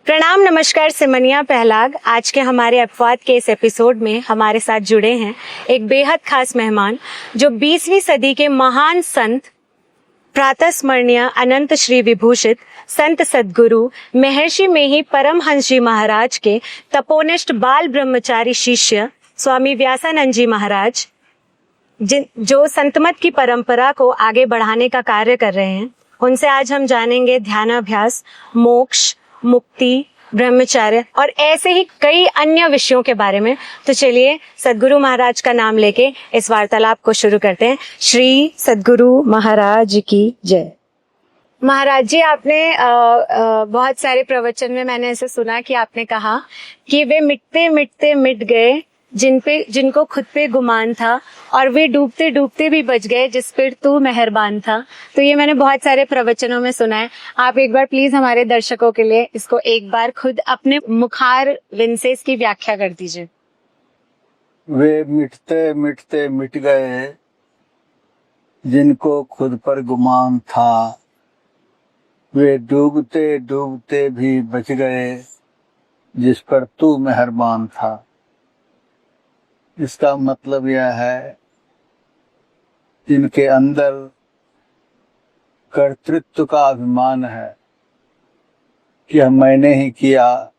प्रणाम, नमस्कार, सिमनिया पहलाग। आज के हमारे अपवाद के इस एपिसोड में हमारे साथ जुड़े हैं एक बेहद खास मेहमान जो 20वीं सदी के महान संत, प्रातः स्मरणीय अनंत श्री विभूषित संत सद्गुरु महर्षि मेही परमहंस जी महाराज के तपोनिष्ठ बाल ब्रह्मचारी शिष्य स्वामी व्यासानंद जी महाराज, जो संतमत की परंपरा को आगे बढ़ाने का कार्य कर रहे हैं। उनसे आज हम जानेंगे ध्यानाभ्यास, मोक्ष, मुक्ति, ब्रह्मचर्य और ऐसे ही कई अन्य विषयों के बारे में। तो चलिए सद्गुरु महाराज का नाम लेके इस वार्तालाप को शुरू करते हैं। श्री सद्गुरु महाराज की जय। महाराज जी, आपने बहुत सारे प्रवचन में मैंने ऐसे सुना कि आपने कहा कि वे मिटते मिटते मिट गए जिनको खुद पे गुमान था, और वे डूबते डूबते भी बच गए जिस पर तू मेहरबान था। तो ये मैंने बहुत सारे प्रवचनों में सुना है। आप एक बार प्लीज हमारे दर्शकों के लिए इसको एक बार खुद अपने मुखार विन से इसकी व्याख्या कर दीजिए। वे मिटते मिटते मिट गए जिनको खुद पर गुमान था, वे डूबते डूबते भी बच गए जिस पर तू मेहरबान था। इसका मतलब यह है, जिनके अंदर कर्तृत्व का अभिमान है कि यह मैंने ही किया,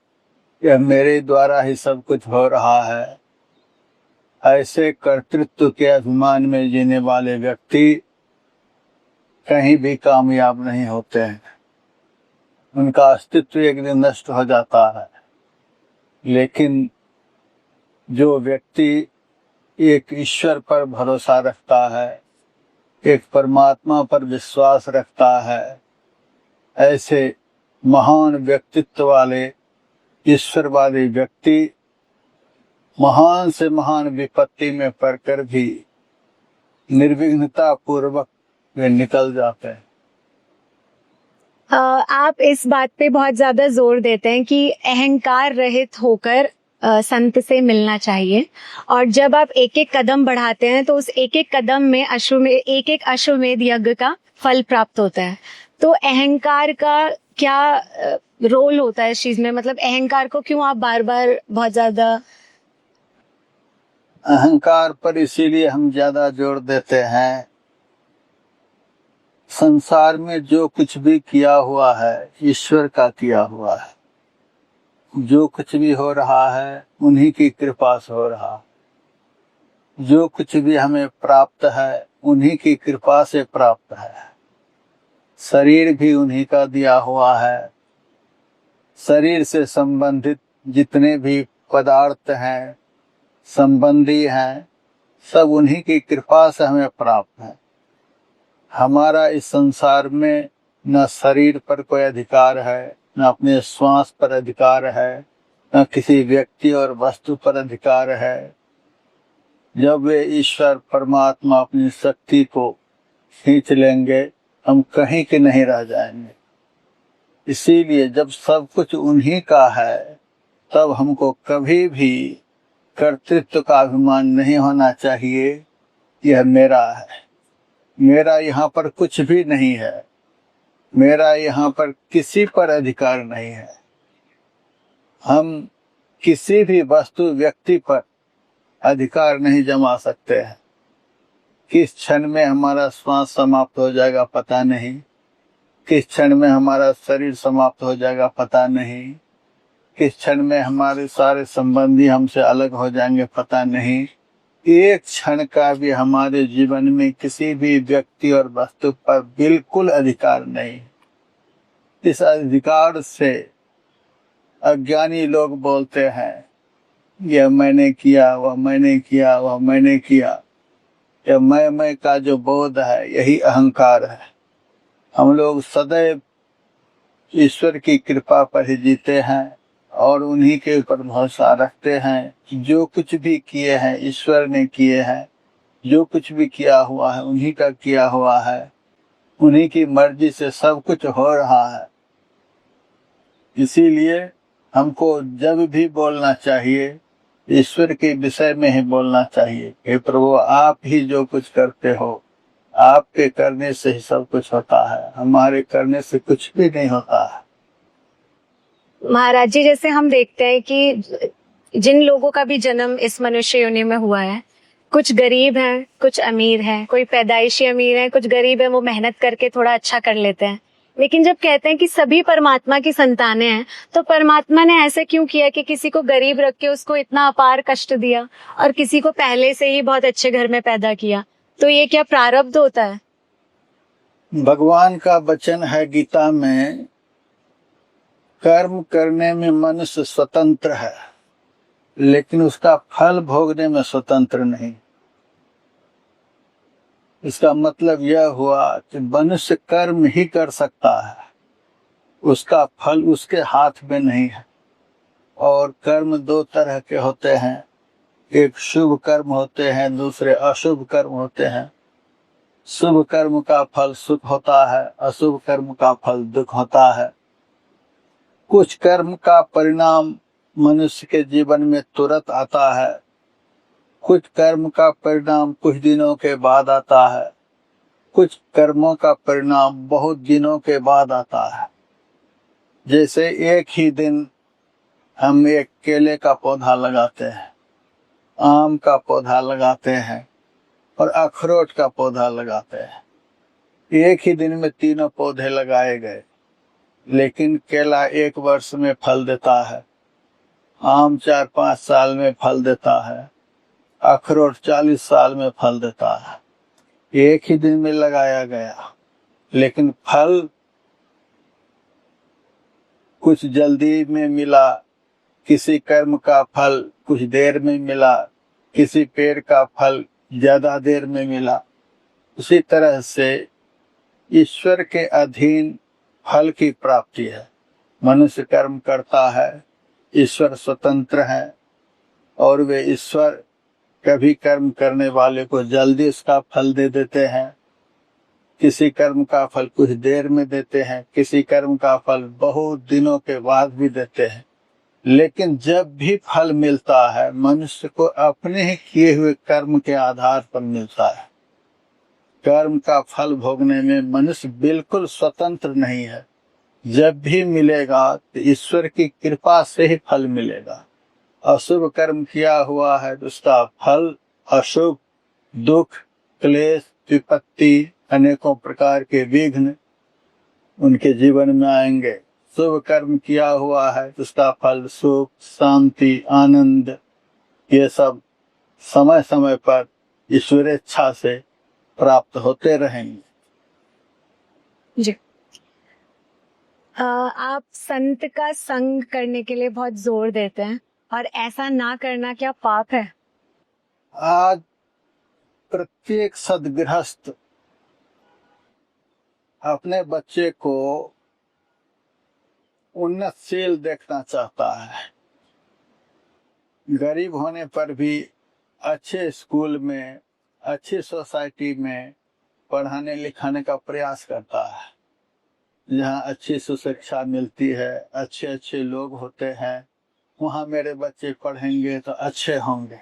यह मेरे द्वारा ही सब कुछ हो रहा है, ऐसे कर्तृत्व के अभिमान में जीने वाले व्यक्ति कहीं भी कामयाब नहीं होते हैं। उनका अस्तित्व एक दिन नष्ट हो जाता है। लेकिन जो व्यक्ति एक ईश्वर पर भरोसा रखता है, एक परमात्मा पर विश्वास रखता है, ऐसे महान व्यक्तित्व वाले ईश्वरवादी व्यक्ति महान से महान विपत्ति में पड़कर भी निर्विघ्नता पूर्वक वे निकल जाते हैं। आप इस बात पे बहुत ज्यादा जोर देते हैं कि अहंकार रहित होकर संत से मिलना चाहिए, और जब आप एक एक कदम बढ़ाते हैं तो उस एक एक कदम में एक एक अश्वमेध यज्ञ का फल प्राप्त होता है। तो अहंकार का क्या रोल होता है इस चीज में? मतलब अहंकार को क्यों आप बार बार बहुत ज्यादा? अहंकार पर इसीलिए हम ज्यादा जोर देते हैं, संसार में जो कुछ भी किया हुआ है ईश्वर का किया हुआ है। जो कुछ भी हो रहा है उन्हीं की कृपा से हो रहा। जो कुछ भी हमें प्राप्त है उन्हीं की कृपा से प्राप्त है। शरीर भी उन्हीं का दिया हुआ है। शरीर से संबंधित जितने भी पदार्थ हैं, संबंधी हैं, सब उन्हीं की कृपा से हमें प्राप्त है। हमारा इस संसार में न शरीर पर कोई अधिकार है, न अपने श्वास पर अधिकार है, न किसी व्यक्ति और वस्तु पर अधिकार है। जब वे ईश्वर परमात्मा अपनी शक्ति को खींच लेंगे, हम कहीं के नहीं रह जाएंगे। इसीलिए जब सब कुछ उन्हीं का है, तब हमको कभी भी कर्तृत्व का अभिमान नहीं होना चाहिए। यह मेरा है, मेरा यहाँ पर कुछ भी नहीं है, मेरा यहाँ पर किसी पर अधिकार नहीं है। हम किसी भी वस्तु व्यक्ति पर अधिकार नहीं जमा सकते हैं। किस क्षण में हमारा श्वास समाप्त हो जाएगा पता नहीं, किस क्षण में हमारा शरीर समाप्त हो जाएगा पता नहीं, किस क्षण में हमारे सारे संबंधी हमसे अलग हो जाएंगे पता नहीं। एक क्षण का भी हमारे जीवन में किसी भी व्यक्ति और वस्तु पर बिल्कुल अधिकार नहीं। इस अधिकार से अज्ञानी लोग बोलते हैं, यह मैंने किया, वह मैंने किया, वह मैंने किया। यह मैं का जो बोध है यही अहंकार है। हम लोग सदैव ईश्वर की कृपा पर ही जीते हैं और उन्हीं के ऊपर भरोसा रखते हैं। जो कुछ भी किए हैं ईश्वर ने किए हैं, जो कुछ भी किया हुआ है उन्हीं का किया हुआ है, उन्हीं की मर्जी से सब कुछ हो रहा है। इसीलिए हमको जब भी बोलना चाहिए ईश्वर के विषय में ही बोलना चाहिए। हे प्रभु, आप ही जो कुछ करते हो, आपके करने से ही सब कुछ होता है, हमारे करने से कुछ भी नहीं होता है। महाराज जी, जैसे हम देखते हैं कि जिन लोगों का भी जन्म इस मनुष्य योनि में हुआ है, कुछ गरीब हैं, कुछ अमीर हैं, कोई पैदाइशी अमीर है, कुछ गरीब है, वो मेहनत करके थोड़ा अच्छा कर लेते हैं। लेकिन जब कहते हैं कि सभी परमात्मा की संतानें हैं, तो परमात्मा ने ऐसे क्यों किया कि किसी को गरीब रख के उसको इतना अपार कष्ट दिया और किसी को पहले से ही बहुत अच्छे घर में पैदा किया? तो ये क्या प्रारब्ध होता है? भगवान का वचन है गीता में, कर्म करने में मनुष्य स्वतंत्र है, लेकिन उसका फल भोगने में स्वतंत्र नहीं। इसका मतलब यह हुआ कि मनुष्य कर्म ही कर सकता है, उसका फल उसके हाथ में नहीं है। और कर्म दो तरह के होते हैं, एक शुभ कर्म होते हैं, दूसरे अशुभ कर्म होते हैं। शुभ कर्म का फल सुख होता है, अशुभ कर्म का फल दुख होता है। कुछ कर्म का परिणाम मनुष्य के जीवन में तुरंत आता है, कुछ कर्म का परिणाम कुछ दिनों के बाद आता है, कुछ कर्मों का परिणाम बहुत दिनों के बाद आता है। जैसे एक ही दिन हम एक केले का पौधा लगाते हैं, आम का पौधा लगाते हैं और अखरोट का पौधा लगाते हैं। एक ही दिन में तीनों पौधे लगाए गए, लेकिन केला 1 वर्ष में फल देता है, आम 4-5 साल में फल देता है, अखरोट 40 साल में फल देता है। एक ही दिन में लगाया गया, लेकिन फल कुछ जल्दी में मिला, किसी कर्म का फल कुछ देर में मिला, किसी पेड़ का फल ज्यादा देर में मिला। उसी तरह से ईश्वर के अधीन फल की प्राप्ति है। मनुष्य कर्म करता है, ईश्वर स्वतंत्र है, और वे ईश्वर कभी कर्म करने वाले को जल्दी उसका फल दे देते हैं, किसी कर्म का फल कुछ देर में देते हैं, किसी कर्म का फल बहुत दिनों के बाद भी देते हैं। लेकिन जब भी फल मिलता है, मनुष्य को अपने ही किए हुए कर्म के आधार पर मिलता है। कर्म का फल भोगने में मनुष्य बिल्कुल स्वतंत्र नहीं है। जब भी मिलेगा तो ईश्वर की कृपा से ही फल मिलेगा। अशुभ कर्म किया हुआ है तो उसका फल अशुभ, दुख, क्लेश, विपत्ति, अनेकों प्रकार के विघ्न उनके जीवन में आएंगे। शुभ कर्म किया हुआ है तो उसका फल सुख, शांति, आनंद, ये सब समय समय पर ईश्वरेच्छा से प्राप्त होते रहेंगे। जी। आप संत का संग करने के लिए बहुत जोर देते हैं, और ऐसा ना करना क्या पाप है? आज प्रत्येक सद्गृहस्थ अपने बच्चे को उन्नतशील देखना चाहता है। गरीब होने पर भी अच्छे स्कूल में, अच्छी सोसाइटी में पढ़ाने लिखाने का प्रयास करता है, जहाँ अच्छी सुशिक्षा मिलती है, अच्छे अच्छे लोग होते हैं, वहाँ मेरे बच्चे पढ़ेंगे तो अच्छे होंगे।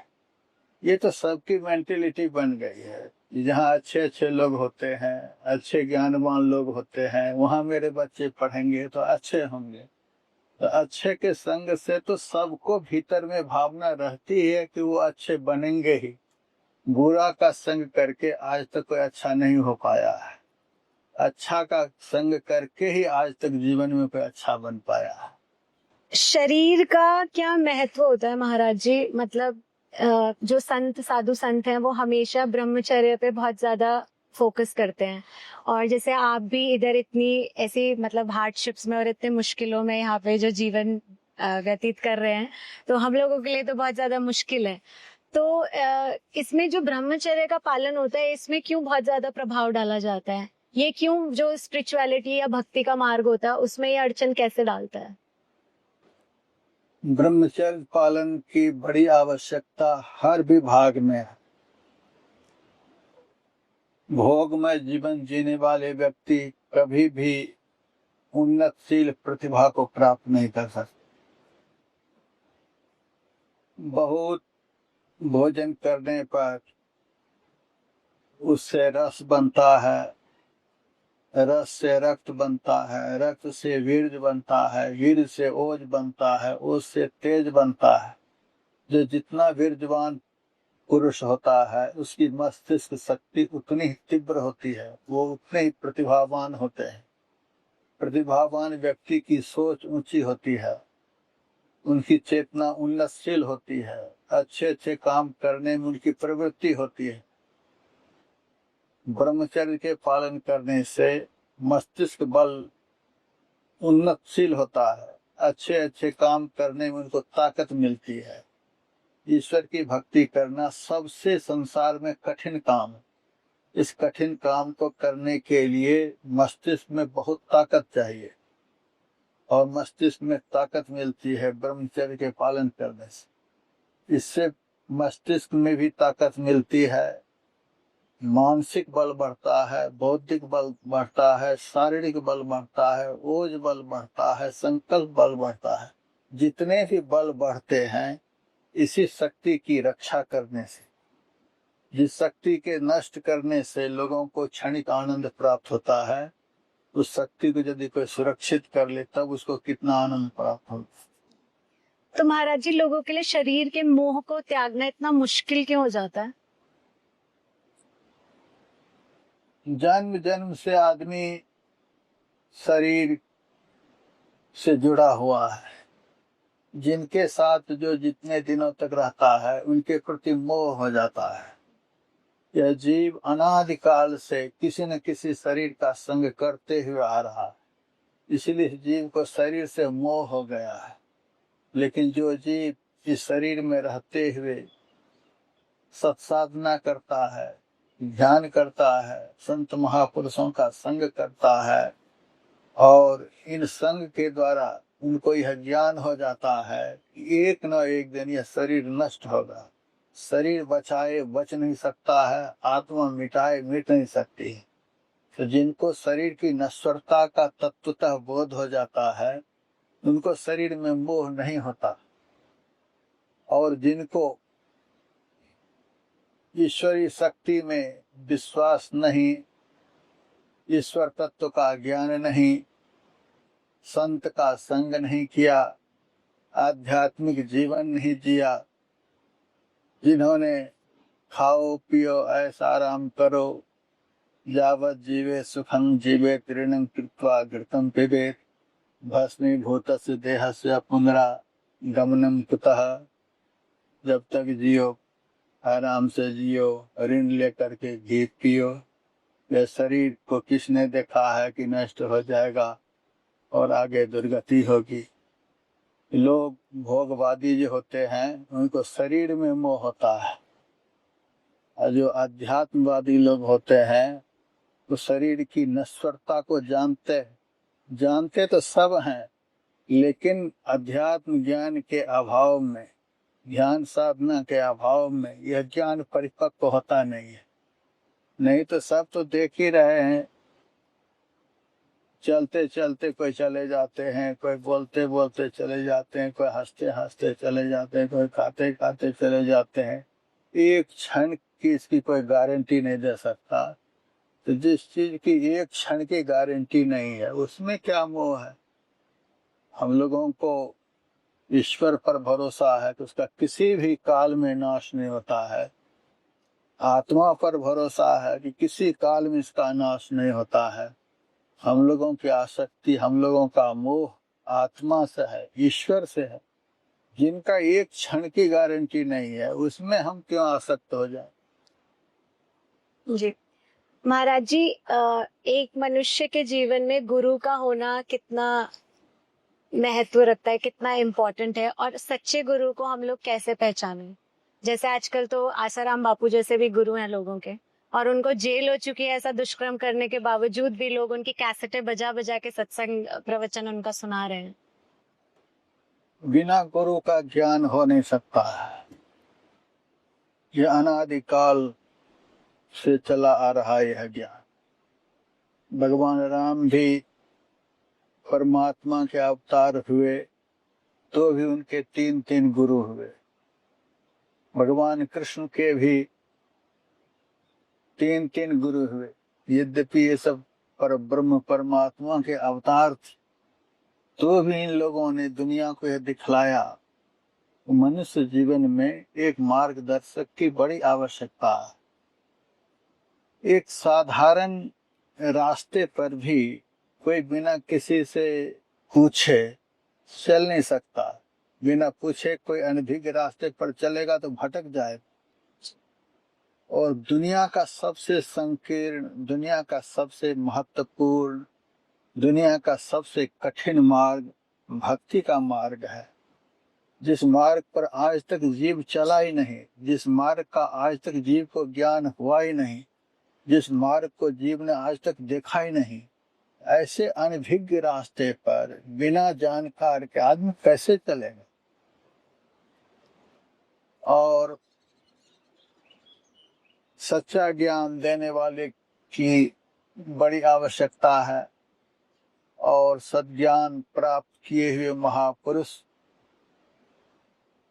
ये तो सबकी मेंटेलिटी बन गई है। जहाँ अच्छे अच्छे लोग होते हैं, अच्छे ज्ञानवान लोग होते हैं, वहाँ मेरे बच्चे पढ़ेंगे तो अच्छे होंगे। तो अच्छे के संग से तो सबको भीतर में भावना रहती है कि वो अच्छे बनेंगे ही। बुरा का संग करके आज तक कोई अच्छा नहीं हो पाया है। अच्छा का संग करके ही आज तक जीवन में कोई अच्छा बन पाया है। शरीर का क्या महत्व होता है महाराज जी? मतलब जो संत, साधु संत हैं, वो हमेशा ब्रह्मचर्य पे बहुत ज्यादा फोकस करते हैं, और जैसे आप भी इधर इतनी ऐसी मतलब हार्डशिप्स में और इतने मुश्किलों में यहाँ पे जो जीवन व्यतीत कर रहे हैं, तो हम लोगों के लिए तो बहुत ज्यादा मुश्किल है। तो इसमें जो ब्रह्मचर्य का पालन होता है, इसमें क्यों बहुत ज्यादा प्रभाव डाला जाता है? ये क्यों, जो स्पिरिचुअलिटी या भक्ति का मार्ग होता है, उसमें ये अड़चन कैसे डालता है? ब्रह्मचर्य पालन की बड़ी आवश्यकता हर विभाग में है। भोगमय जीवन जीने वाले व्यक्ति कभी भी उन्नतशील प्रतिभा को प्राप्त नहीं कर सकते। बहुत भोजन करने पर उससे रस बनता है, रस से रक्त बनता है, रक्त से वीर्य बनता है, वीर्य से ओज बनता है, ओज से तेज बनता है। जो जितना वीर्यवान पुरुष होता है उसकी मस्तिष्क शक्ति उतनी ही तीव्र होती है, वो उतने ही प्रतिभावान होते हैं। प्रतिभावान व्यक्ति की सोच ऊंची होती है, उनकी चेतना उन्नतशील होती है, अच्छे अच्छे काम करने में उनकी प्रवृत्ति होती है। ब्रह्मचर्य के पालन करने से मस्तिष्क बल उन्नतशील होता है, अच्छे अच्छे काम करने में उनको ताकत मिलती है। ईश्वर की भक्ति करना सबसे संसार में कठिन काम है। इस कठिन काम को करने के लिए मस्तिष्क में बहुत ताकत चाहिए, और मस्तिष्क में ताकत मिलती है ब्रह्मचर्य के पालन करने से। इससे मस्तिष्क में भी ताकत मिलती है, मानसिक बल बढ़ता है, बौद्धिक बल बढ़ता है, शारीरिक बल बढ़ता है, ओज बल बढ़ता है, संकल्प बल बढ़ता है। जितने भी बल बढ़ते हैं इसी शक्ति की रक्षा करने से। जिस शक्ति के नष्ट करने से लोगों को क्षणिक आनंद प्राप्त होता है, उस शक्ति को यदि कोई सुरक्षित कर ले तब उसको कितना आनंद प्राप्त होता है। तो महाराज जी, लोगों के लिए शरीर के मोह को त्यागना इतना मुश्किल क्यों हो जाता है? जन्म जन्म से आदमी शरीर से जुड़ा हुआ है। जिनके साथ जो जितने दिनों तक रहता है उनके प्रति मोह हो जाता है। यह जीव अनादिकाल से किसी न किसी शरीर का संग करते हुए आ रहा है, इसलिए जीव को शरीर से मोह हो गया है। लेकिन जो जीव इस शरीर में रहते हुए सत्साधना करता है, ध्यान करता है, संत महापुरुषों का संग करता है, और इन संग के द्वारा उनको यह ज्ञान हो जाता है कि एक न एक दिन यह शरीर नष्ट होगा। शरीर बचाए बच नहीं सकता है, आत्मा मिटाए मिट नहीं सकती है। तो जिनको शरीर की नश्वरता का तत्वतः बोध हो जाता है उनको शरीर में मोह नहीं होता, और जिनको ईश्वरीय शक्ति में विश्वास नहीं, ईश्वर तत्व का ज्ञान नहीं, संत का संग नहीं किया, आध्यात्मिक जीवन नहीं जिया, जिन्होंने खाओ पियो ऐसा आराम करो, यावत जीवे सुखं जीवे तृणं कृत्वा घृतं पिबेत, भस्मीभूतस्य देहस्य पुनरा गमनम कुतः। जब तक जियो आराम से जियो, ऋण लेकर के घी पियो। यह शरीर को किसने देखा है कि नष्ट हो जाएगा और आगे दुर्गति होगी। लोग भोगवादी जो होते हैं उनको शरीर में मोह होता है, और जो अध्यात्मवादी लोग होते हैं वो शरीर की नश्वरता को जानते तो सब हैं, लेकिन अध्यात्म ज्ञान के अभाव में, ध्यान साधना के अभाव में यह ज्ञान परिपक्व होता नहीं है। नहीं तो सब तो देख ही रहे हैं, चलते चलते कोई चले जाते हैं, कोई बोलते बोलते चले जाते हैं, कोई हंसते हंसते चले जाते हैं, कोई खाते खाते चले जाते हैं। एक क्षण की इसकी कोई गारंटी नहीं दे सकता। तो जिस चीज की एक क्षण की गारंटी नहीं है उसमें क्या मोह है। हम लोगों को ईश्वर पर भरोसा है तो उसका किसी भी काल में नाश नहीं होता है। आत्मा पर भरोसा है कि किसी काल में इसका नाश नहीं होता है। हम लोगों की आसक्ति, हम लोगों का मोह आत्मा से है, ईश्वर से है, जिनका एक क्षण की गारंटी नहीं है, उसमें हम क्यों आसक्त हो जाए। जी महाराज जी, एक मनुष्य के जीवन में गुरु का होना कितना महत्व रखता है, कितना इम्पोर्टेंट है, और सच्चे गुरु को हम लोग कैसे पहचानें? जैसे आजकल तो आसाराम बापू जैसे भी गुरु हैं लोगों के, और उनको जेल हो चुकी है ऐसा दुष्कर्म करने के बावजूद भी लोग उनकी कैसेटें बजा बजा के सत्संग प्रवचन उनका सुना रहे हैं। बिना गुरु का ज्ञान हो नहीं सकता है। यह अनादिकाल से चला आ रहा यह ज्ञान। भगवान राम भी परमात्मा के अवतार हुए तो भी उनके 3 गुरु हुए। भगवान कृष्ण के भी 3 गुरु हुए। यद्यपि ये सब पर ब्रह्म परमात्मा के अवतार थे, तो भी इन लोगों ने दुनिया को यह दिखलाया। मनुष्य जीवन में एक मार्गदर्शक की बड़ी आवश्यकता है। एक साधारण रास्ते पर भी कोई बिना किसी से पूछे चल नहीं सकता। बिना पूछे कोई अनभिज्ञ रास्ते पर चलेगा तो भटक जाएगा। और दुनिया का सबसे संकीर्ण, दुनिया का सबसे महत्वपूर्ण, दुनिया का सबसे कठिन मार्ग भक्ति का मार्ग है। जिस मार्ग पर आज तक जीव चला ही नहीं, जिस मार्ग का आज तक जीव को ज्ञान हुआ ही नहीं, जिस मार्ग को जीव ने आज तक देखा ही नहीं, ऐसे अनभिज्ञ रास्ते पर बिना जानकार के आदमी कैसे चलेगा। और सच्चा ज्ञान देने वाले की बड़ी आवश्यकता है। और सद्ज्ञान प्राप्त किए हुए महापुरुष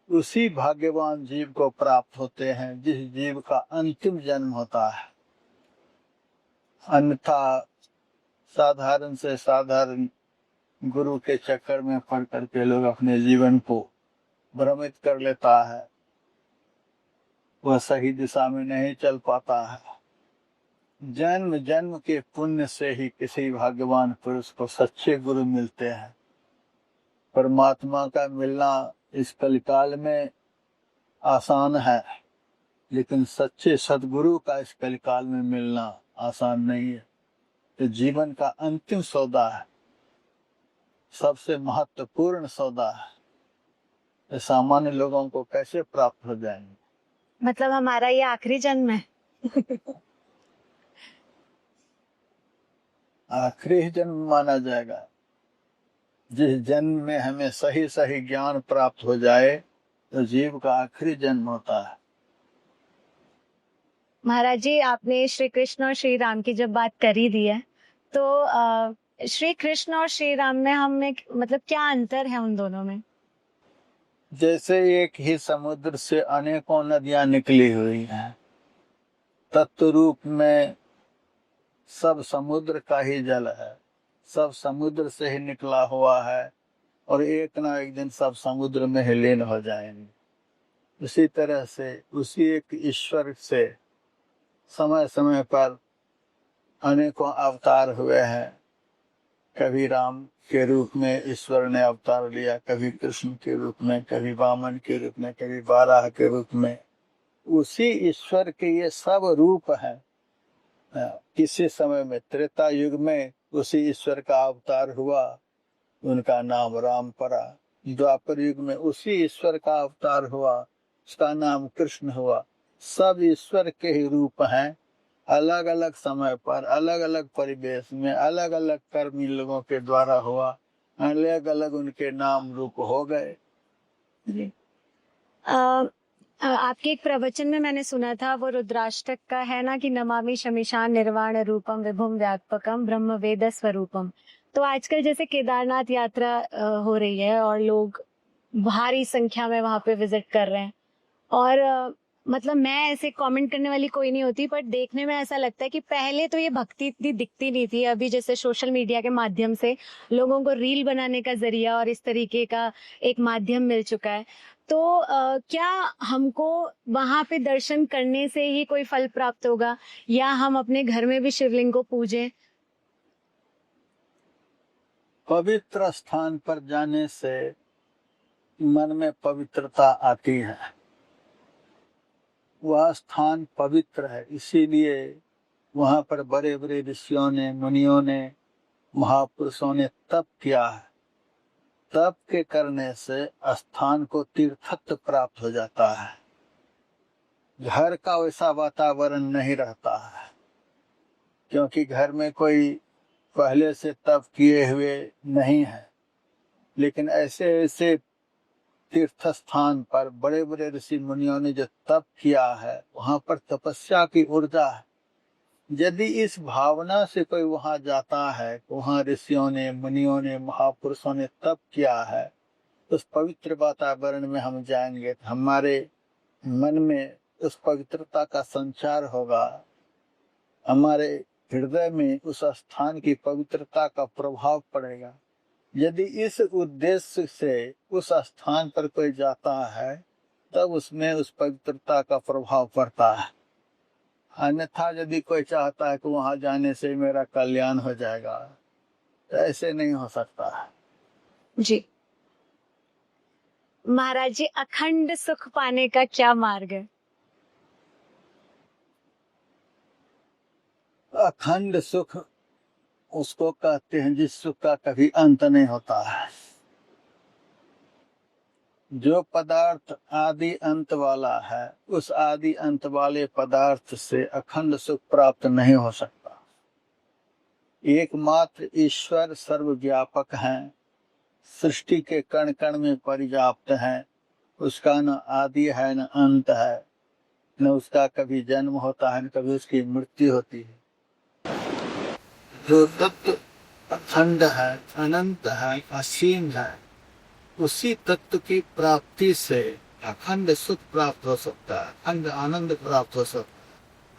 उसी भाग्यवान जीव को प्राप्त होते हैं जिस जीव का अंतिम जन्म होता है। अन्यथा साधारण से साधारण गुरु के चक्कर में पड़ करके लोग अपने जीवन को भ्रमित कर लेता है, वह सही दिशा में नहीं चल पाता है। जन्म जन्म के पुण्य से ही किसी भाग्यवान पुरुष को सच्चे गुरु मिलते हैं। परमात्मा का मिलना इस कलिकाल में आसान है, लेकिन सच्चे सद्गुरु का इस कलिकाल में मिलना आसान नहीं है। तो जीवन का अंतिम सौदा है, सबसे महत्वपूर्ण सौदा है। तो सामान्य लोगों को कैसे प्राप्त हो जाएंगे? मतलब हमारा ये आखिरी जन्म है। आखिरी ही जन्म माना जाएगा। जिस जन्म में हमें सही सही ज्ञान प्राप्त हो जाए तो जीव का आखिरी जन्म होता है। महाराज जी, आपने श्री कृष्ण और श्री राम की जब बात कर ही दी है, तो श्री कृष्ण और श्री राम में हमें मतलब क्या अंतर है उन दोनों में? जैसे एक ही समुद्र से अनेकों नदियां निकली हुई हैं, तत्व रूप में सब समुद्र का ही जल है, सब समुद्र से ही निकला हुआ है और एक ना एक दिन सब समुद्र में ही लीन हो जाएंगे। उसी तरह से उसी एक ईश्वर से समय समय पर अनेकों अवतार हुए हैं। कभी राम के रूप में ईश्वर ने अवतार लिया, कभी कृष्ण के रूप में, कभी वामन के रूप में, कभी बाराह के रूप में। उसी ईश्वर के ये सब रूप हैं। किसी समय में त्रेता युग में उसी ईश्वर का अवतार हुआ, उनका नाम राम पड़ा। द्वापर युग में उसी ईश्वर का अवतार हुआ, उसका नाम कृष्ण हुआ। सब ईश्वर के ही रूप हैं। अलग अलग समय पर, अलग अलग परिवेश में, अलग अलग कर्म इन लोगों के द्वारा हुआ, अलग अलग उनके नाम रूप हो गए। जी। आपके एक प्रवचन में मैंने सुना था, वो रुद्राष्टक का है ना, कि नमामि शमीशान निर्वाण रूपम विभुम व्यापकम ब्रह्म वेद स्वरूपम। तो आजकल जैसे केदारनाथ यात्रा हो रही है और लोग भारी संख्या में वहां पे विजिट कर रहे हैं, और मतलब मैं ऐसे कमेंट करने वाली कोई नहीं होती, पर देखने में ऐसा लगता है कि पहले तो ये भक्ति इतनी दिखती नहीं थी। अभी जैसे सोशल मीडिया के माध्यम से लोगों को रील बनाने का जरिया और इस तरीके का एक माध्यम मिल चुका है। तो क्या हमको वहां पे दर्शन करने से ही कोई फल प्राप्त होगा, या हम अपने घर में भी शिवलिंग को पूजें? पवित्र स्थान पर जाने से मन में पवित्रता आती है। वह स्थान पवित्र है, इसीलिए वहां पर बड़े बड़े ऋषियों ने, मुनियों ने, महापुरुषों ने तप किया है। तप के करने से स्थान को तीर्थत्व प्राप्त हो जाता है। घर का वैसा वातावरण नहीं रहता है, क्योंकि घर में कोई पहले से तप किए हुए नहीं है। लेकिन ऐसे ऐसे तीर्थ स्थान पर बड़े बड़े ऋषि मुनियों ने जो तप किया है, वहां पर तपस्या की ऊर्जा है। यदि इस भावना से कोई वहां जाता है, वहां ऋषियों ने, मुनियों ने, महापुरुषों ने तप किया है, उस पवित्र वातावरण में हम जाएंगे तो हमारे मन में उस पवित्रता का संचार होगा। हमारे हृदय में उस स्थान की पवित्रता का प्रभाव पड़ेगा। यदि इस उद्देश्य से उस स्थान पर कोई जाता है तब उसमें उस पवित्रता का प्रभाव पड़ता है। अन्यथा यदि कोई चाहता है कि वहां जाने से मेरा कल्याण हो जाएगा, तो ऐसे नहीं हो सकता है। जी महाराज जी, अखंड सुख पाने का क्या मार्ग है? अखंड सुख उसको कहते हैं जिस सुख का कभी अंत नहीं होता है। जो पदार्थ आदि अंत वाला है, उस आदि अंत वाले पदार्थ से अखंड सुख प्राप्त नहीं हो सकता। एकमात्र ईश्वर सर्वव्यापक हैं, सृष्टि के कण कण में पर्याप्त हैं। उसका न आदि है न अंत है, न उसका कभी जन्म होता है न कभी उसकी मृत्यु होती है। जो तत्व अखंड है, अनंत है, असीम है, उसी तत्व की प्राप्ति से अखंड सुख प्राप्त हो सकता है, अखंड आनंद प्राप्त हो सकता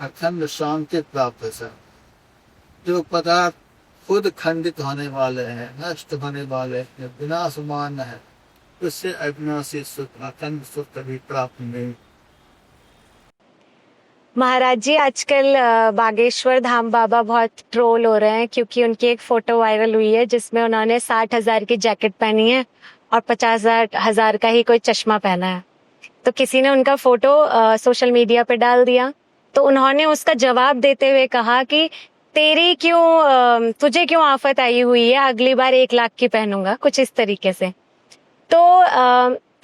है, अखंड शांति प्राप्त हो सकता है। जो पदार्थ खुद खंडित होने वाले हैं, नष्ट होने वाले हैं, विनाशमान है, उससे अविनाशी सुख, अखंड सुख कभी प्राप्त नहीं। महाराज जी, आजकल बागेश्वर धाम बाबा बहुत ट्रोल हो रहे हैं क्योंकि उनकी एक फोटो वायरल हुई है जिसमें उन्होंने 60,000 की जैकेट पहनी है और 50,000 का ही कोई चश्मा पहना है। तो किसी ने उनका फोटो सोशल मीडिया पे डाल दिया, तो उन्होंने उसका जवाब देते हुए कहा कि तुझे क्यों आफत आई हुई है, अगली बार 1,00,000 की पहनूंगा, कुछ इस तरीके से। तो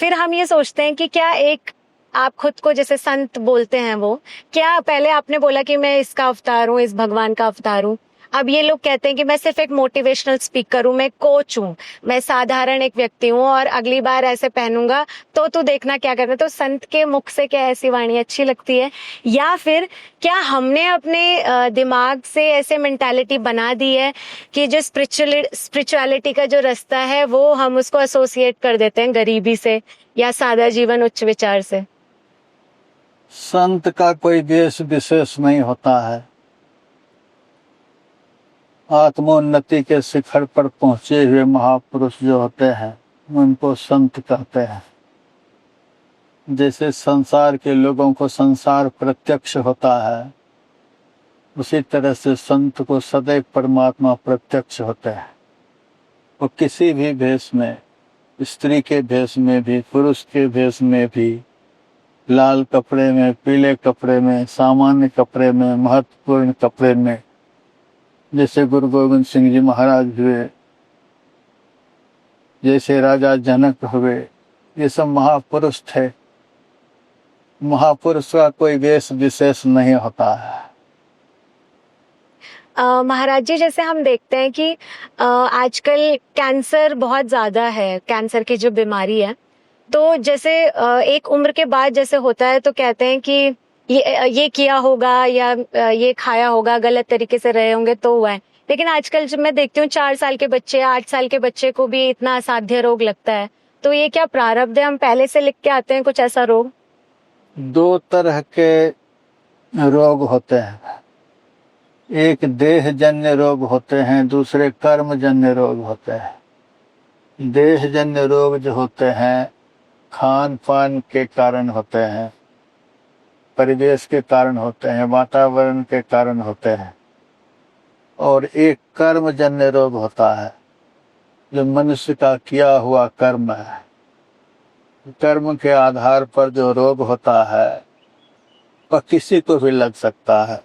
फिर हम ये सोचते हैं कि क्या एक आप खुद को जैसे संत बोलते हैं, वो क्या पहले आपने बोला कि मैं इसका अवतार हूँ, इस भगवान का अवतार हूँ, अब ये लोग कहते हैं कि मैं सिर्फ एक मोटिवेशनल स्पीकर हूँ, मैं कोच हूँ, मैं साधारण एक व्यक्ति हूँ और अगली बार ऐसे पहनूंगा तो तू देखना क्या करना। तो संत के मुख से क्या ऐसी वाणी अच्छी लगती है, या फिर क्या हमने अपने दिमाग से ऐसे मेंटालिटी बना दी है कि जो स्पिरिचुअलिटी का जो रास्ता है वो हम उसको एसोसिएट कर देते हैं गरीबी से या सादा जीवन उच्च विचार से? संत का कोई देश विशेष नहीं होता है। आत्मोन्नति के शिखर पर पहुंचे हुए महापुरुष जो होते हैं उनको संत कहते हैं। जैसे संसार के लोगों को संसार प्रत्यक्ष होता है, उसी तरह से संत को सदैव परमात्मा प्रत्यक्ष होते हैं। वो किसी भी भेष में, स्त्री के भेष में भी, पुरुष के भेष में भी, लाल कपड़े में, पीले कपड़े में, सामान्य कपड़े में, महत्वपूर्ण कपड़े में, जैसे गुरु गोविंद सिंह जी महाराज हुए, जैसे राजा जनक हुए, ये सब महापुरुष थे। महापुरुष का कोई वेश विशेष नहीं होता है। महाराज जी, जैसे हम देखते हैं कि आजकल कैंसर बहुत ज्यादा है, कैंसर की जो बीमारी है, तो जैसे एक उम्र के बाद जैसे होता है तो कहते हैं कि ये किया होगा या ये खाया होगा, गलत तरीके से रहे होंगे तो हुआ है। लेकिन आजकल जब मैं देखती हूँ 4 साल के बच्चे, 8 साल के बच्चे को भी इतना असाध्य रोग लगता है, तो ये क्या प्रारब्ध है? हम पहले से लिख के आते हैं कुछ ऐसा रोग? 2 तरह के रोग होते हैं, एक देहजन्य रोग होते हैं, दूसरे कर्मजन्य रोग होते हैं। देहजन्य रोग जो होते हैं खान पान के कारण होते हैं, परिवेश के कारण होते हैं, वातावरण के कारण होते हैं। और एक कर्मजन्य रोग होता है जो मनुष्य का किया हुआ कर्म है। कर्म के आधार पर जो रोग होता है वह किसी को भी लग सकता है।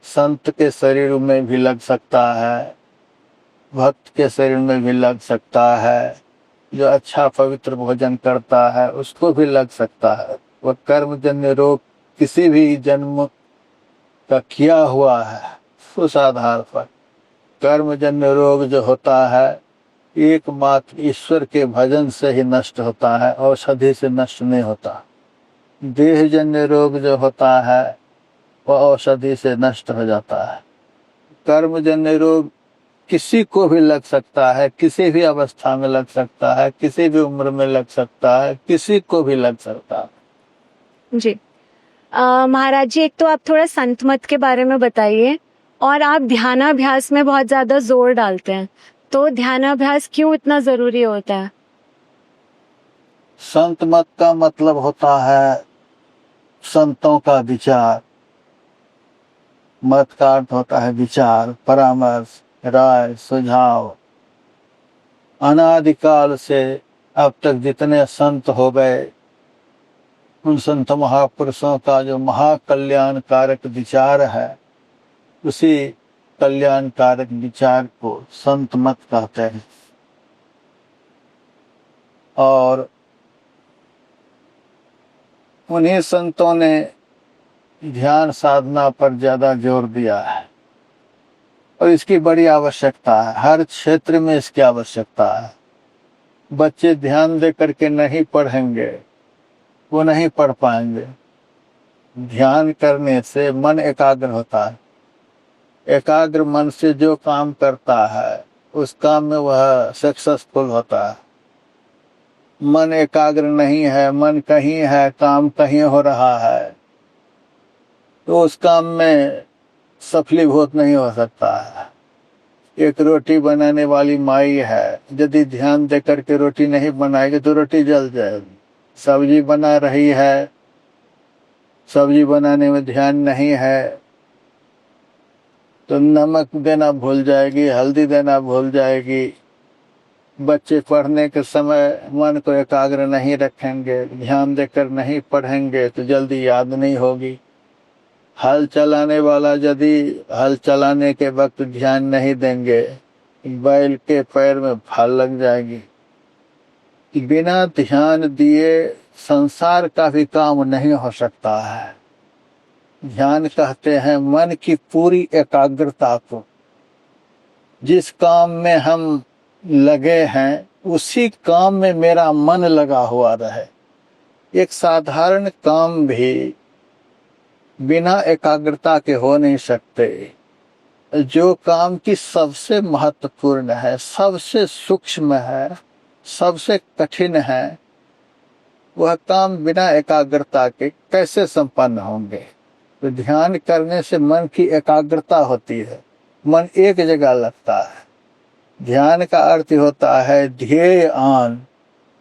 संत के शरीर में भी लग सकता है, भक्त के शरीर में भी लग सकता है, जो अच्छा पवित्र भोजन करता है उसको भी लग सकता है। वह कर्मजन्य रोग किसी भी जन्म का किया हुआ है, उस आधार पर कर्मजन्य रोग जो होता है एकमात्र ईश्वर के भजन से ही नष्ट होता है, औषधि से नष्ट नहीं होता। देहजन्य रोग जो होता है वह औषधि से नष्ट हो जाता है। कर्मजन्य रोग किसी को भी लग सकता है, किसी भी अवस्था में लग सकता है, किसी भी उम्र में लग सकता है, किसी को भी लग सकता है। जी महाराज जी, एक तो आप थोड़ा संत मत के बारे में बताइए, और आप ध्यानाभ्यास में बहुत ज्यादा जोर डालते हैं, तो ध्यानाभ्यास क्यों इतना जरूरी होता है? संत मत का मतलब होता है संतों का विचार। मत का अर्थ होता है विचार, परामर्श, राय, सुझाव। अनादिकाल से अब तक जितने संत हो गए, उन संत महापुरुषों का जो महाकल्याणकारक विचार है, उसी कल्याणकारक विचार को संत मत कहते हैं। और उन्हीं संतों ने ध्यान साधना पर ज्यादा जोर दिया है और इसकी बड़ी आवश्यकता है। हर क्षेत्र में इसकी आवश्यकता है। बच्चे ध्यान दे करके नहीं पढ़ेंगे, वो नहीं पढ़ पाएंगे। ध्यान करने से मन एकाग्र होता है। एकाग्र मन से जो काम करता है उस काम में वह सक्सेसफुल होता है। मन एकाग्र नहीं है, मन कहीं है, काम कहीं हो रहा है, तो उस काम में सफलीभूत नहीं हो सकता है। एक रोटी बनाने वाली माई है, यदि ध्यान दे करके रोटी नहीं बनाएगी तो रोटी जल जाएगी। सब्जी बना रही है, सब्जी बनाने में ध्यान नहीं है तो नमक देना भूल जाएगी, हल्दी देना भूल जाएगी। बच्चे पढ़ने के समय मन को एकाग्र नहीं रखेंगे, ध्यान देकर नहीं पढ़ेंगे तो जल्दी याद नहीं होगी। हल चलाने वाला यदि हल चलाने के वक्त ध्यान नहीं देंगे, बैल के पैर में फाल लग जाएगी। बिना ध्यान दिए संसार का भी काम नहीं हो सकता है। ध्यान कहते हैं मन की पूरी एकाग्रता को। जिस काम में हम लगे हैं उसी काम में मेरा मन लगा हुआ रहे। एक साधारण काम भी बिना एकाग्रता के हो नहीं सकते। जो काम की सबसे महत्वपूर्ण है, सबसे सूक्ष्म है, सबसे कठिन है, वह काम बिना एकाग्रता के कैसे संपन्न होंगे? तो ध्यान करने से मन की एकाग्रता होती है, मन एक जगह लगता है। ध्यान का अर्थ होता है ध्येय आन,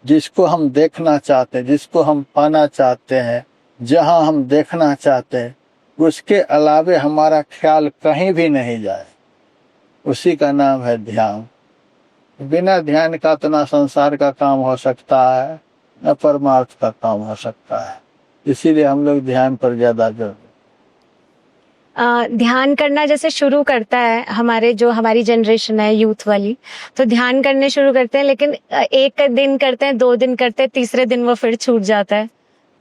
जिसको हम देखना चाहते हैं, जिसको हम पाना चाहते हैं, जहां हम देखना चाहते हैं, उसके अलावे हमारा ख्याल कहीं भी नहीं जाए, उसी का नाम है ध्यान। बिना ध्यान का तो ना संसार का काम हो सकता है, न परमार्थ का काम हो सकता है। इसीलिए हम लोग ध्यान पर ज्यादा जोर। ध्यान करना जैसे शुरू करता है हमारी जनरेशन है यूथ वाली, तो ध्यान करने शुरू करते हैं, लेकिन एक दिन करते हैं, 2 दिन करते हैं, तीसरे दिन वो फिर छूट जाता है।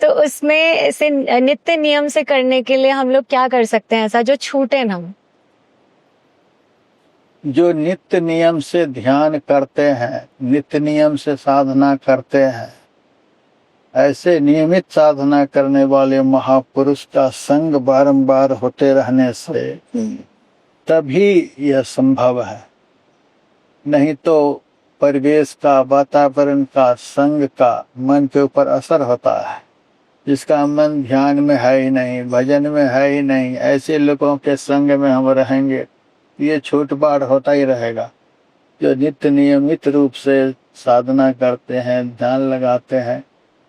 तो उसमें से नित्य नियम से करने के लिए हम लोग क्या कर सकते हैं ऐसा जो छूटे ना? जो नित्य नियम से ध्यान करते हैं, नित्य नियम से साधना करते हैं, ऐसे नियमित साधना करने वाले महापुरुष का संग बारंबार होते रहने से तभी यह संभव है। नहीं तो परिवेश का, वातावरण का, संग का मन के ऊपर असर होता है। जिसका मन ध्यान में है ही नहीं, भजन में है ही नहीं, ऐसे लोगों के संग में हम रहेंगे, ये छूट बाढ़ होता ही रहेगा। जो नित्य नियमित रूप से साधना करते हैं, ध्यान लगाते हैं,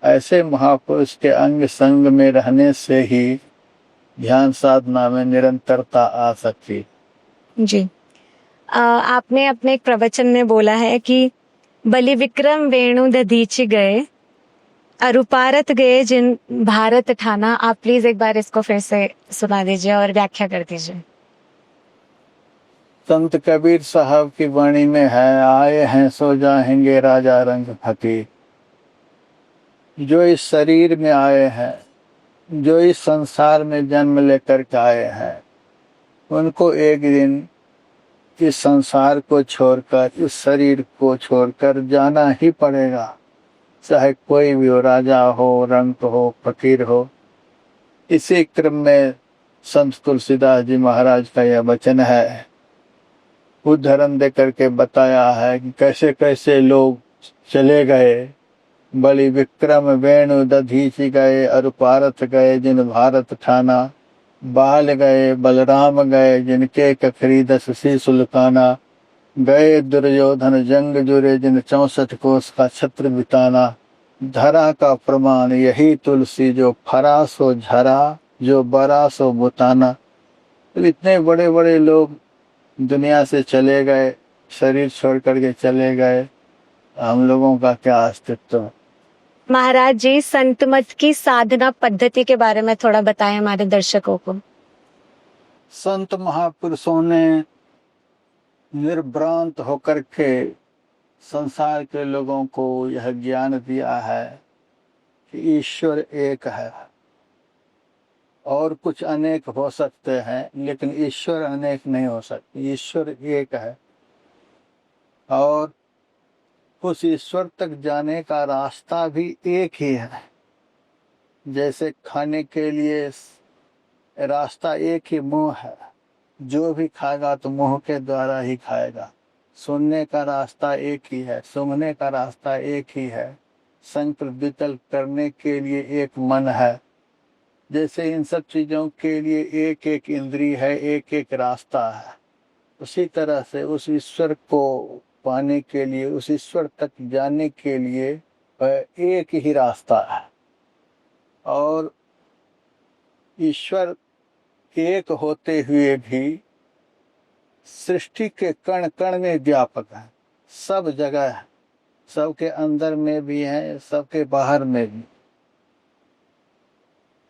ऐसे महापुरुष के अंग संग में रहने से ही ध्यान साधना में निरंतरता आ सकती। जी, आपने अपने एक प्रवचन में बोला है कि बलि विक्रम वेणु दधीचि गए, अरुपारत गए जिन भारत ठाना। आप प्लीज एक बार इसको फिर से सुना दीजिए और व्याख्या कर दीजिए। संत कबीर साहब की वाणी में है, आए हैं सो जाएंगे राजा रंग फकीर। जो इस शरीर में आए हैं, जो इस संसार में जन्म लेकर के आए हैं, उनको एक दिन इस संसार को छोड़कर, इस शरीर को छोड़कर जाना ही पड़ेगा। चाहे कोई भी हो, राजा हो, रंक हो, फकीर हो। इसी क्रम में संत तुलसीदास जी महाराज का यह वचन है, उदाहरण दे करके बताया है कि कैसे कैसे लोग चले गए। बलि विक्रम वेणु दधीचि गए, अरुपारत गए जिन भारत ठाना। बाल गए बलराम गए, जिनके कखरी 10 सी सुल्ताना, गए दुर्योधन जंग जुरे, जिन 64 कोस का छत्र बिताना। धरा का प्रमाण यही तुलसी, जो फरा सो झरा, जो बरा सो बुताना। तो इतने बड़े बड़े लोग दुनिया से चले गए, शरीर छोड़ करके चले गए, हम लोगों का क्या अस्तित्व। महाराज जी, संत मत की साधना पद्धति के बारे में थोड़ा बताएं हमारे दर्शकों को। संत महापुरुषों ने निर्भ्रांत होकर के संसार के लोगों को यह ज्ञान दिया है कि ईश्वर एक है, और कुछ अनेक हो सकते हैं, लेकिन ईश्वर अनेक नहीं हो सकते। ईश्वर एक है, और उस ईश्वर तक जाने का रास्ता भी एक ही है। जैसे खाने के लिए रास्ता एक ही मुंह है, जो भी खाएगा तो मुंह के द्वारा ही खाएगा। सुनने का रास्ता एक ही है, सूंघने का रास्ता एक ही है, संकल्प विकल्प करने के लिए एक मन है। जैसे इन सब चीजों के लिए एक एक इंद्रिय है, एक एक रास्ता है, उसी तरह से उस ईश्वर को पाने के लिए, उस ईश्वर तक जाने के लिए एक ही रास्ता है। और ईश्वर एक होते हुए भी सृष्टि के कण कण में व्यापक है, सब जगह है, सबके अंदर में भी है, सबके बाहर में भी।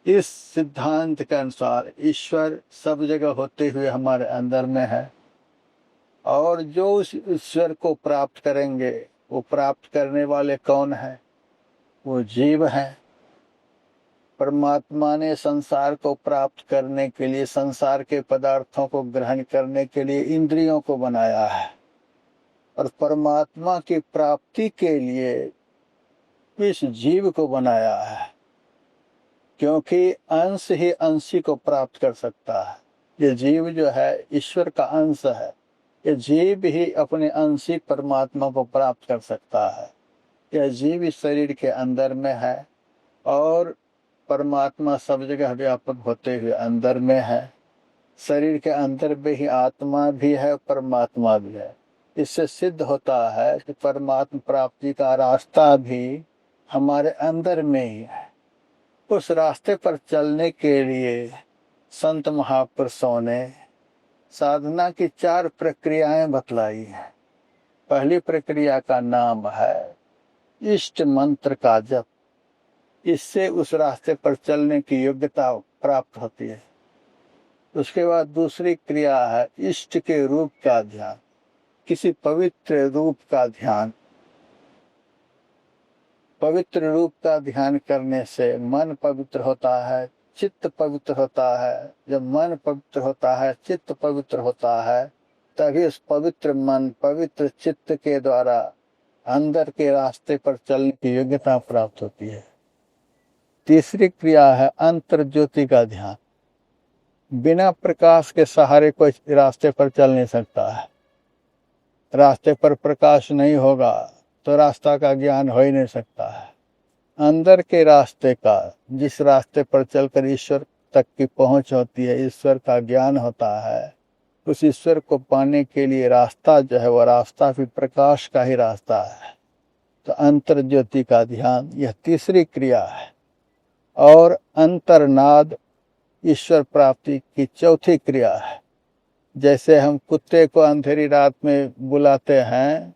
इस सिद्धांत के अनुसार ईश्वर सब जगह होते हुए हमारे अंदर में है, और जो उस ईश्वर को प्राप्त करेंगे, वो प्राप्त करने वाले कौन है? वो जीव हैं। परमात्मा ने संसार को प्राप्त करने के लिए, संसार के पदार्थों को ग्रहण करने के लिए इंद्रियों को बनाया है, और परमात्मा की प्राप्ति के लिए इस जीव को बनाया है, क्योंकि अंश ही अंशी को प्राप्त कर सकता है। ये जीव जो है ईश्वर का अंश है, ये जीव ही अपने अंशी परमात्मा को प्राप्त कर सकता है। यह जीव इस शरीर के अंदर में है, और परमात्मा सब जगह व्यापक होते हुए अंदर में है। शरीर के अंदर में ही आत्मा भी है, परमात्मा भी है। इससे सिद्ध होता है कि परमात्मा प्राप्ति का रास्ता भी हमारे अंदर में ही है। उस रास्ते पर चलने के लिए संत महापुरुषों ने साधना की 4 प्रक्रियाएं बतलाई हैं। पहली प्रक्रिया का नाम है इष्ट मंत्र का जप। इससे उस रास्ते पर चलने की योग्यता प्राप्त होती है। उसके बाद दूसरी क्रिया है इष्ट के रूप का ध्यान, किसी पवित्र रूप का ध्यान। पवित्र रूप का ध्यान करने से मन पवित्र होता है, चित्त पवित्र होता है। जब मन पवित्र होता है, चित्त पवित्र होता है, तभी उस पवित्र मन, पवित्र चित्त के द्वारा अंदर के रास्ते पर चलने की योग्यता प्राप्त होती है। तीसरी क्रिया है अंतर ज्योति का ध्यान। बिना प्रकाश के सहारे कोई रास्ते पर चल नहीं सकता है। रास्ते पर प्रकाश नहीं होगा तो रास्ता का ज्ञान हो ही नहीं सकता है। अंदर के रास्ते का, जिस रास्ते पर चलकर ईश्वर तक की पहुंच होती है, ईश्वर का ज्ञान होता है, उस ईश्वर को पाने के लिए रास्ता जो है, वह रास्ता भी प्रकाश का ही रास्ता है। तो अंतर ज्योति का ध्यान, यह तीसरी क्रिया है। और अंतर्नाद ईश्वर प्राप्ति की चौथी क्रिया है। जैसे हम कुत्ते को अंधेरी रात में बुलाते हैं,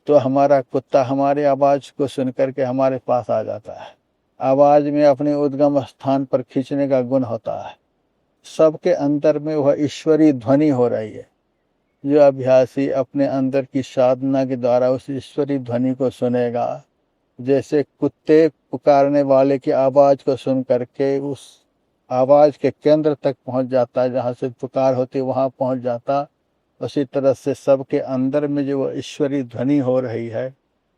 तो हमारा कुत्ता हमारी आवाज को सुनकर के हमारे पास आ जाता है। आवाज में अपने उद्गम स्थान पर खींचने का गुण होता है। सबके अंदर में वह ईश्वरीय ध्वनि हो रही है। जो अभ्यासी अपने अंदर की साधना के द्वारा उस ईश्वरीय ध्वनि को सुनेगा, जैसे कुत्ते पुकारने वाले की आवाज को सुन करके उस आवाज के केंद्र तक पहुंच जाता है, जहाँ से पुकार होती है वहां पहुंच जाता, उसी तरह से सबके अंदर में जो ईश्वरीय ध्वनि हो रही है,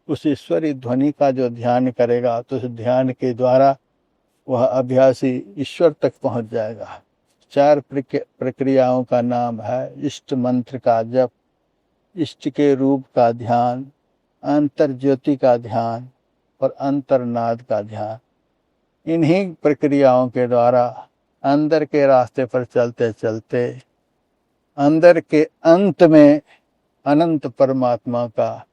उस ईश्वरीय ध्वनि का जो ध्यान करेगा, तो उस ध्यान के द्वारा वह अभ्यासी ईश्वर तक पहुंच जाएगा। 4 प्रक्रियाओं का नाम है इष्ट मंत्र का जप, इष्ट के रूप का ध्यान, अंतर ज्योति का ध्यान और अंतर्नाद का ध्यान। इन्हीं प्रक्रियाओं के द्वारा अंदर के रास्ते पर चलते चलते अंदर के अंत में अनंत परमात्मा का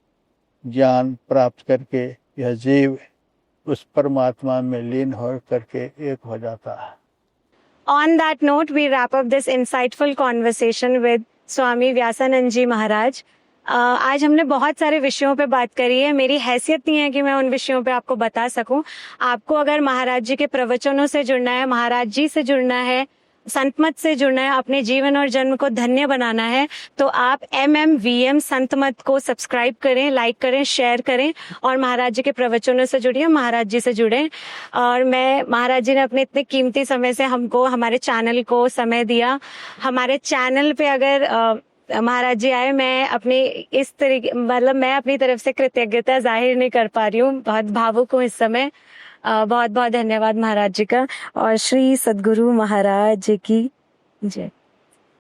ज्ञान प्राप्त करके यह जीव उस परमात्मा में लीन हो करके एक हो जाता है। On that note, we wrap up this insightful conversation with Swami Vyasanand जी महाराज। आज हमने बहुत सारे विषयों पे बात करी है। मेरी हैसियत नहीं है कि मैं उन विषयों पे आपको बता सकूं। आपको अगर महाराज जी के प्रवचनों से जुड़ना है, महाराज जी से जुड़ना है, संतमत से जुड़ना है, अपने जीवन और जन्म को धन्य बनाना है, तो आप MMVM संतमत को सब्सक्राइब करें, लाइक करें, शेयर करें और महाराज जी के प्रवचनों से जुड़िए, महाराज जी से जुड़ें। और मैं महाराज जी ने अपने इतने कीमती समय से हमको, हमारे चैनल को समय दिया। हमारे चैनल पे अगर महाराज जी आए, मैं अपनी इस तरीके, मतलब मैं अपनी तरफ से कृतज्ञता जाहिर नहीं कर पा रही हूँ, बहुत भावुक हूँ इस समय। बहुत बहुत धन्यवाद महाराज जी का। और श्री सद्गुरु महाराज जी की जय।